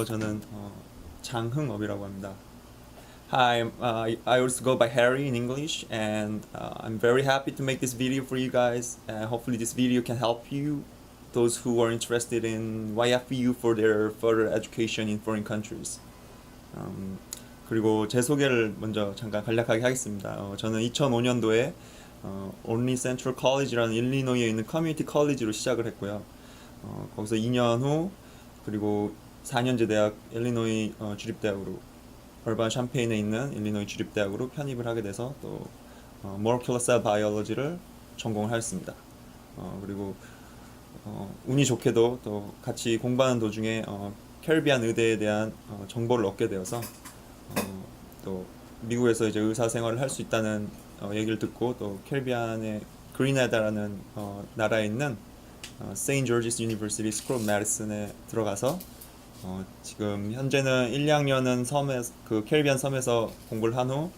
저는 장흥업이라고 합니다. Hi, I also go by Harry in English, and I'm very happy to make this video for you guys. Hopefully, this video can help you, those who are interested in YFU for their further education in foreign countries. 그리고 제 소개를 먼저 잠깐 간략하게 하겠습니다. 저는 2005년도에 Only Central College라는 일리노이에 있는 커뮤니티 컬리지로 시작을 했고요. 거기서 2년 후 그리고 4년제 대학 일리노이 주립대학으로 얼반 샴페인에 있는 일리노이 주립대학으로 편입을 하게 돼서 또 Molecular Cell Biology를 전공을 하였습니다. 그리고 운이 좋게도 또 같이 공부하는 도중에 캐리비안 의대에 대한 정보를 얻게 되어서 또 미국에서 이제 의사 생활을 할 수 있다는 얘기를 듣고 또 캐리비안의 그리나다라는 나라에 있는 St. George's University School of Medicine에 들어가서 지금 현재는 1, 2학년은 그 캐리비안 섬에서 공부를 한 후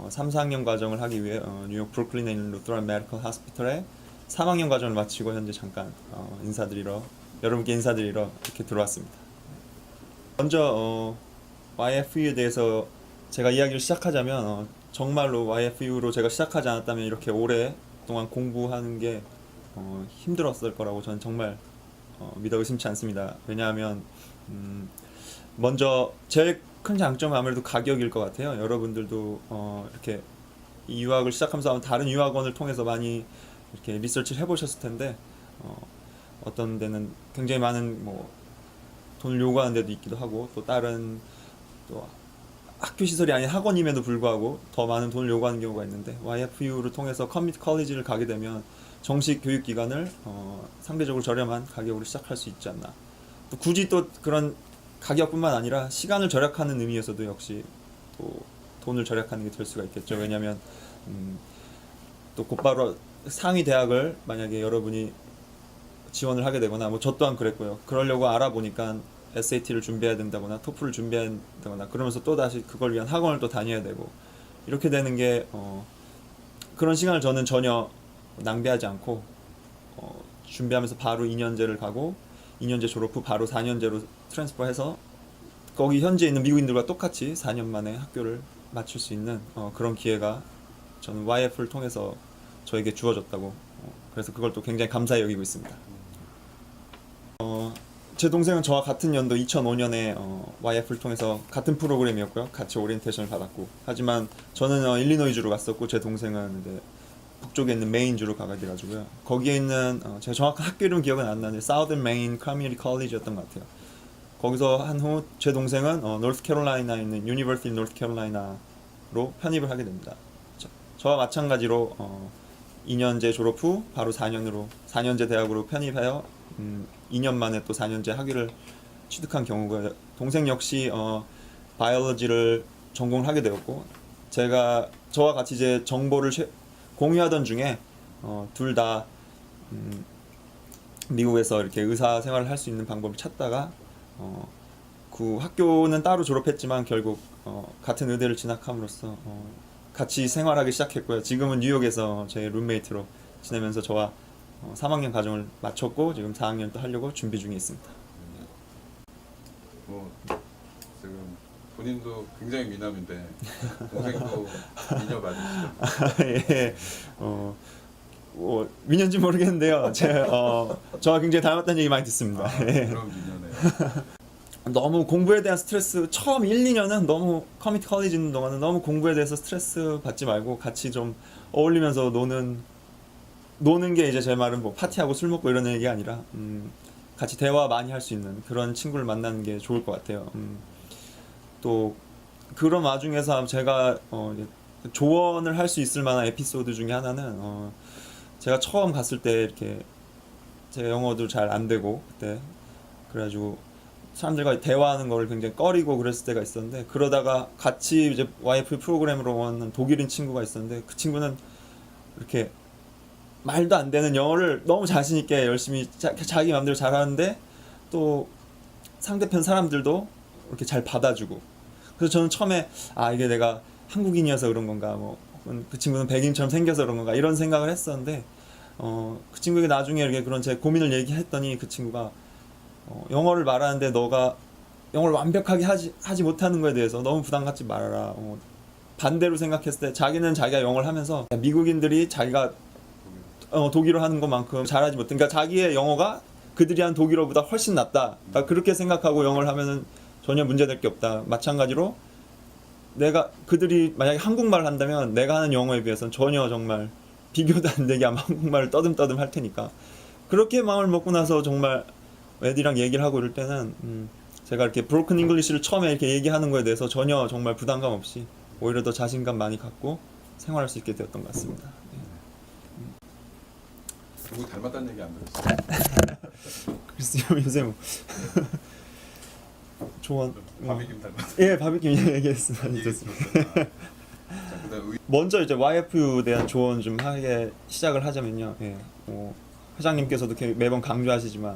3, 4학년 과정을 하기 위해 뉴욕 브루클린에 있는 루터란 메디컬 하스피털에 3학년 과정을 마치고 현재 잠깐 여러분께 인사드리러 이렇게 들어왔습니다. 먼저 YFU에 대해서 제가 이야기를 시작하자면 정말로 YFU로 제가 시작하지 않았다면 이렇게 오랫동안 공부하는 게 힘들었을 거라고 저는 정말 믿어 의심치 않습니다. 왜냐하면 먼저 제일 큰 장점은 아무래도 가격일 것 같아요. 여러분들도 이렇게 이 유학을 시작하면서 아마 다른 유학원을 통해서 많이 이렇게 리서치를 해보셨을 텐데 어떤 데는 굉장히 많은 돈을 요구하는 데도 있기도 하고 또 다른 또 학교 시설이 아닌 학원임에도 불구하고 더 많은 돈을 요구하는 경우가 있는데 YFU를 통해서 커뮤니티 컬리지를 가게 되면 정식 교육기관을 상대적으로 저렴한 가격으로 시작할 수 있지 않나. 또 굳이 또 그런 가격뿐만 아니라 시간을 절약하는 의미에서도 역시 또 돈을 절약하는 게 될 수가 있겠죠. 왜냐하면 또 곧바로 상위 대학을 만약에 여러분이 지원을 하게 되거나 저 또한 그랬고요. 그러려고 알아보니까 SAT를 준비해야 된다거나 토플을 준비해야 된다거나 그러면서 또 다시 그걸 위한 학원을 또 다녀야 되고 이렇게 되는 게 그런 시간을 저는 전혀 낭비하지 않고 준비하면서 바로 2년제를 가고 2년제 졸업 후 바로 4년제로 트랜스퍼해서 거기 현지에 있는 미국인들과 똑같이 4년 만에 학교를 마칠 수 있는 그런 기회가 저는 YF를 통해서 저에게 주어졌다고 그래서 그걸 또 굉장히 감사히 여기고 있습니다. 제 동생은 저와 같은 연도 2005년에 YF를 통해서 같은 프로그램이었고요. 같이 오리엔테이션을 받았고 하지만 저는 일리노이주로 갔었고 제 동생은 이제 북쪽에 있는 메인주로 가게 가지고요. 거기에 있는 제가 정확한 학교 이름 기억은 안 나는데 Southern Maine Community College였던 것 같아요. 거기서 한 후 제 동생은 노스캐롤라이나에 있는 University of North Carolina로 편입을 하게 됩니다. 저와 마찬가지로 2년제 졸업 후 바로 4년제 대학으로 편입하여 2년 만에 또 4년제 학위를 취득한 경우가 동생 역시 바이올로지를 전공을 하게 되었고 저와 같이 이제 정보를 공유하던 중에 둘 다 미국에서 이렇게 의사 생활을 할 수 있는 방법을 찾다가 그 학교는 따로 졸업했지만 결국 같은 의대를 진학함으로써 같이 생활하기 시작했고요. 지금은 뉴욕에서 제 룸메이트로 지내면서 저와 3학년 과정을 마쳤고 지금 4학년 또 하려고 준비 중에 있습니다. 지금 본인도 굉장히 미남인데 동생도 미녀 맞으시죠? 예. 미녀인지 모르겠는데요. 저와 굉장히 닮았다는 얘기 많이 듣습니다. 그럼 미녀네요. 너무 공부에 대한 스트레스 처음 1, 2년은 너무 커뮤니티 컬리지 있는 동안은 너무 공부에 대해서 스트레스 받지 말고 같이 좀 어울리면서 노는 게 이제 제 말은 파티하고 술 먹고 이런 얘기가 아니라 같이 대화 많이 할 수 있는 그런 친구를 만나는 게 좋을 것 같아요. 또 그런 와중에서 제가 조언을 할 수 있을 만한 에피소드 중에 하나는 제가 처음 갔을 때 이렇게 제 영어도 잘 안 되고 그때 그래가지고 사람들과 대화하는 거를 굉장히 꺼리고 그랬을 때가 있었는데 그러다가 같이 이제 YF 프로그램으로 온 독일인 친구가 있었는데 그 친구는 이렇게 말도 안 되는 영어를 너무 자신 있게 열심히 자기 마음대로 잘하는데 또 상대편 사람들도 이렇게 잘 받아주고 그래서 저는 처음에 이게 내가 한국인이어서 그런 건가 그 친구는 백인처럼 생겨서 그런 건가 이런 생각을 했었는데 그 친구에게 나중에 이렇게 그런 제 고민을 얘기했더니 그 친구가 영어를 말하는데 너가 영어를 완벽하게 하지 못하는 거에 대해서 너무 부담 갖지 말아라. 반대로 생각했을 때 자기는 자기가 영어를 하면서 미국인들이 자기가 독일어 하는 것만큼 잘하지 못해. 그러니까 자기의 영어가 그들이 한 독일어보다 훨씬 낫다. 그러니까 그렇게 생각하고 영어를 하면은 전혀 문제될 게 없다. 마찬가지로 내가 그들이 만약에 한국말을 한다면 내가 하는 영어에 비해서는 전혀 정말 비교도 안 되게 아마 한국말을 떠듬떠듬 할 테니까 그렇게 마음을 먹고 나서 정말 애들이랑 얘기를 하고 이럴 때는 제가 이렇게 브로큰 잉글리시를 처음에 이렇게 얘기하는 거에 대해서 전혀 정말 부담감 없이 오히려 더 자신감 많이 갖고 생활할 수 있게 되었던 것 같습니다. 누구 닮았다는 얘기 안 들었어요? 글쎄요 요새 뭐 조언 바비김 닮았다. 예 바비킴 얘기했습니다. 먼저 이제 YFU에 대한 조언 좀 하게 시작을 하자면요. 예, 회장님께서도 매번 강조하시지만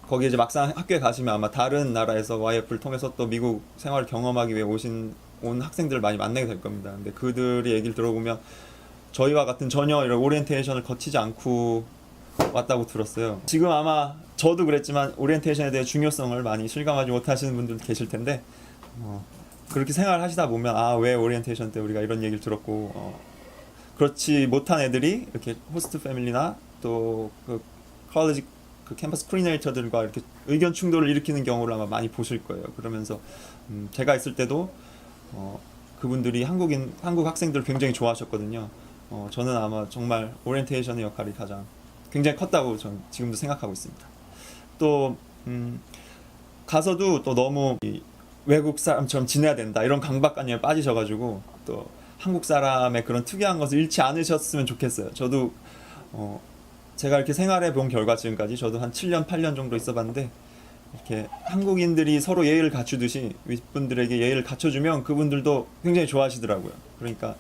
거기 이제 막상 학교에 가시면 아마 다른 나라에서 YF를 통해서 또 미국 생활을 경험하기 위해 온 학생들을 많이 만나게 될 겁니다. 근데 그들의 얘기를 들어보면 저희와 같은 전혀 이런 오리엔테이션을 거치지 않고 왔다고 들었어요. 지금 아마 저도 그랬지만 오리엔테이션에 대해 중요성을 많이 실감하지 못하시는 분들도 계실 텐데 그렇게 생활을 하시다 보면 왜 오리엔테이션 때 우리가 이런 얘기를 들었고 그렇지 못한 애들이 이렇게 호스트 패밀리나 또 그 컬리지 그 캠퍼스 코디네이터들과 이렇게 의견 충돌을 일으키는 경우를 아마 많이 보실 거예요. 그러면서 제가 있을 때도 그분들이 한국 학생들을 굉장히 좋아하셨거든요. 저는 아마 정말 오리엔테이션의 역할이 가장 굉장히 컸다고 저는 지금도 생각하고 있습니다. 또 가서도 또 너무 외국 사람처럼 지내야 된다 이런 강박관념에 빠지셔가지고 또 한국 사람의 그런 특이한 것을 잃지 않으셨으면 좋겠어요. 저도 제가 이렇게 생활해 본 결과 지금까지 저도 한 7년 8년 정도 있어봤는데 이렇게 한국인들이 서로 예의를 갖추듯이 윗분들에게 예의를 갖춰주면 그분들도 굉장히 좋아하시더라고요. 그러니까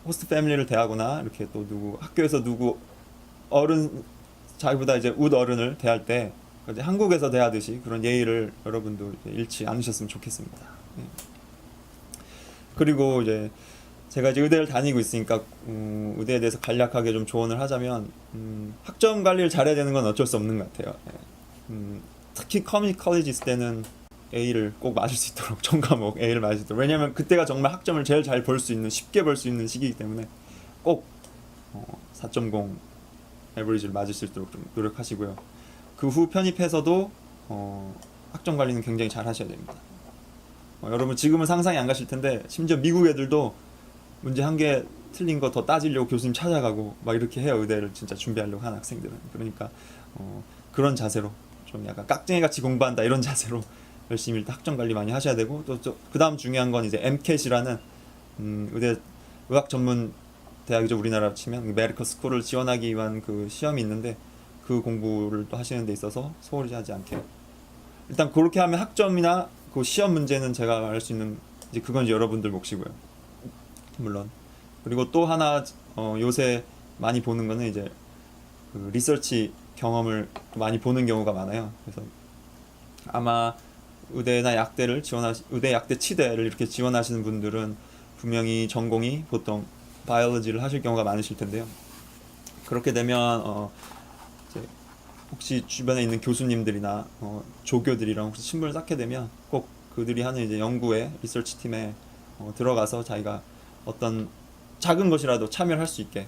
호스트 패밀리를 대하거나 이렇게 또 학교에서 누구 어른 자기보다 이제 웃 어른을 대할 때 이제 한국에서 대하듯이 그런 예의를 여러분도 잃지 않으셨으면 좋겠습니다. 네. 그리고 이제 제가 이제 의대를 다니고 있으니까 의대에 대해서 간략하게 좀 조언을 하자면 학점 관리를 잘해야 되는 건 어쩔 수 없는 것 같아요. 특히 커뮤니티 컬리지 있을 때는 A를 꼭 맞을 수 있도록 전 과목 A를 맞을 수 있도록 왜냐하면 그때가 정말 학점을 제일 잘 볼 수 있는 쉽게 볼 수 있는 시기이기 때문에 꼭 4.0 에버리지를 맞을 수 있도록 좀 노력하시고요. 그 후 편입해서도 학점 관리는 굉장히 잘 하셔야 됩니다. 여러분 지금은 상상이 안 가실 텐데 심지어 미국 애들도 문제 한 개 틀린 거 더 따지려고 교수님 찾아가고 막 이렇게 해요. 의대를 진짜 준비하려고 하는 학생들은. 그러니까 그런 자세로 좀 약간 깍쟁이 같이 공부한다 이런 자세로 열심히 일단 학점 관리 많이 하셔야 되고 또 그 다음 중요한 건 이제 MCAT이라는 의대 의학 전문 대학이죠. 우리나라로 치면 메디컬 스쿨을 지원하기 위한 그 시험이 있는데 그 공부를 또 하시는 데 있어서 소홀히 하지 않게 일단 그렇게 하면 학점이나 그 시험 문제는 제가 할 수 있는 이제 그건 이제 여러분들 몫이고요. 물론 그리고 또 하나 요새 많이 보는 거는 이제 그 리서치 경험을 많이 보는 경우가 많아요. 그래서 아마 의대나 약대를 의대 약대 치대를 이렇게 지원하시는 분들은 분명히 전공이 보통 바이올로지를 하실 경우가 많으실 텐데요. 그렇게 되면 이제 혹시 주변에 있는 교수님들이나 조교들이랑 혹시 친분을 쌓게 되면 꼭 그들이 하는 이제 연구에 리서치 팀에 들어가서 자기가 어떤 작은 것이라도 참여를 할 수 있게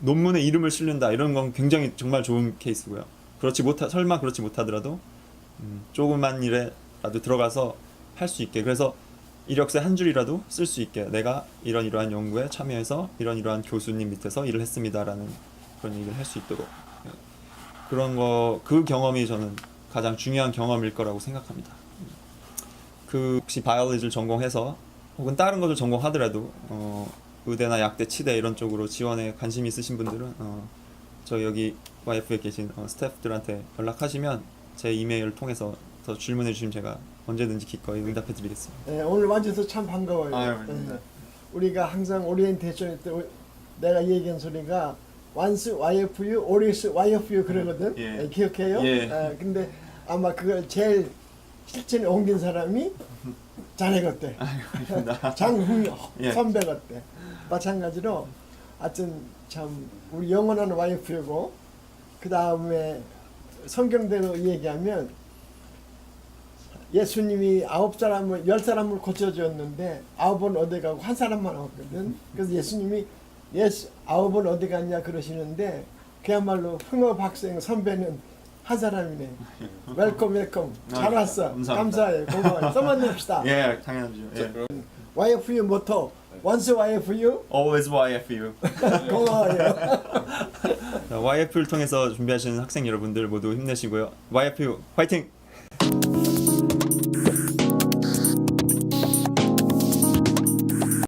논문에 이름을 실는다 이런 건 굉장히 정말 좋은 케이스고요. 설마 그렇지 못하더라도 조그만 일에라도 들어가서 할 수 있게 그래서 이력서에 한 줄이라도 쓸 수 있게 내가 이러한 연구에 참여해서 이러한 교수님 밑에서 일을 했습니다라는 그런 얘기를 할 수 있도록 그런 그 경험이 저는 가장 중요한 경험일 거라고 생각합니다. 혹시 바이올로지를 전공해서 혹은 다른 것을 전공하더라도 의대나 약대, 치대 이런 쪽으로 지원에 관심이 있으신 분들은 저 여기 YF에 계신 스태프들한테 연락하시면 제 이메일을 통해서 더 질문해 주시면 제가 언제든지 기꺼이 응답해 드리겠습니다. 네, 오늘 와주셔서 참 반가워요. 아닙니다. 우리가 항상 오리엔테이션 때 내가 얘기한 소리가 once YFU, always YFU 그러거든. 예. 기억해요? 예. 근데 아마 그걸 제일 실천에 옮긴 사람이 자네 같대. 장흥 예. 선배 같대. 마찬가지로 하여튼 참 우리 영원한 YFU고 그 다음에 성경대로 얘기하면 예수님이 9사람을 10사람을 고쳐주었는데 9은 어디 가고 한 사람만 왔거든. 그래서 예수님이 9은 어디 갔냐 그러시는데 그야말로 흥어박생 선배는 한 사람이네. 웰컴. 잘 왔어. 감사합니다. 감사해. 고마워요. 써만 냅시다. 예, 당연하죠. 자, 예. 그럼 YFU 모토. once YFU. Always YFU. 고마워요. YFU를 통해서 준비하시는 학생 여러분들 모두 힘내시고요. YFU 화이팅!